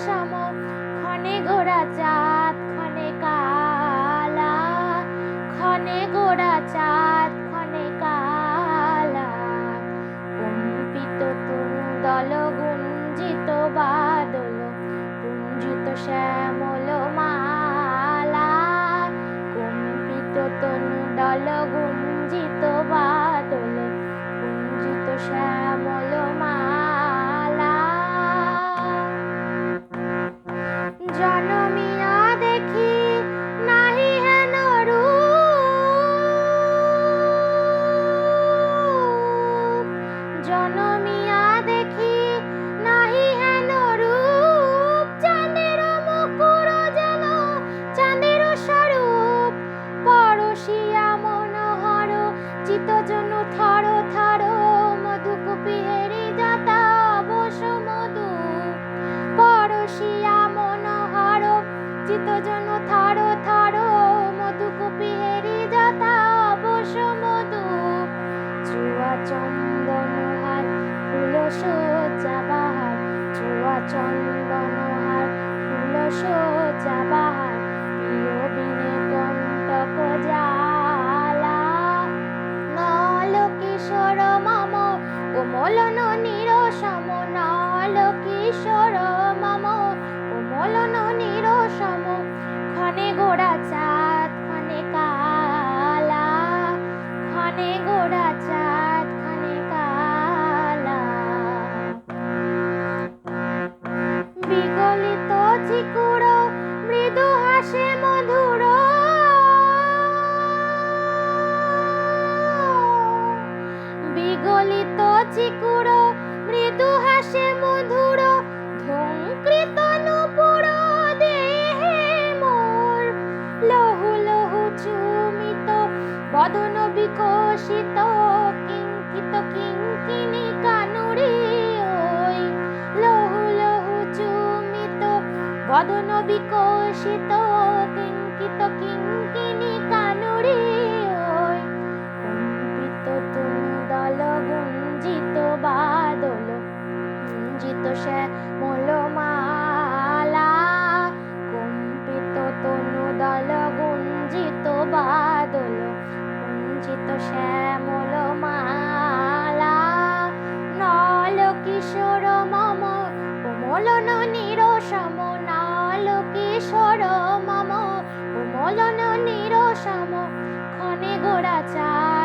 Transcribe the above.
সম ক্ষণে গোরা চাঁদ ক্ষণে কালা, ক্ষণে গোরা চাঁদ ক্ষণে কালা। কম্পিত তনু দল গুঞ্জিত বাদল গুঞ্জিত শ্যামল মালা, কম্পিত তনু দল গুঞ্জিত বাদল গুঞ্জিত শ্যামল মালা। জনমিয়া দেখি নাহি হেন রূপ, জনমিয়া দেখি নাহি হেন রূপ। চাঁদের মুকুর যেন চাঁদের স্বরূপ, পরশিয়া মনোহর চিত্তজন থর থর। মধুকুপিহেরি যাতা বস মধু, পরশিয়া মনোহর চিত্তজন থর থর। মধুকুপিহেরি যাতা বস মধু। চুয়া চন্দন হার ফুল সজ্জা বাহার, চুয়া চন্দন হার ফুল সজ্জা বাহার। প্রিয় বিনে কণ্টক জ্বালা, নল কিশোর মম কোমল ননীর সম। নল কিশোর মম কোমল ননীর সম। ক্ষণে গোরা চাঁদ ক্ষণে কালা, ক্ষণে গোরা চাঁদ ক্ষণে কালা। বিগলিত চিকুর মৃদু হাসে মধুর, বিগলিত চিকুর মৃদু হাসে মধুর। ধূংকৃত নূপুর দেহে মোর, লহু লহু চুমিত বদন বিকশিত। কিঙ্কিত কিঙ্কিণী কানুরে ওই, লহু লহু চুমিত বদন বিকশিত। কিঙ্কিত কিঙ্কিণী কানুরে ওই। কম্পিত তনু দল গুঞ্জিত বাদল গুঞ্জিত শ্যামল মালা, কম্পিত তনু দল গুঞ্জিত বাদল গুঞ্জিত শ্যামল মালা। নল কিশোর মম কোমল ননীর সম। নল কিশোর মম কোমল ননীর সম। ক্ষণে গোরা চাঁদ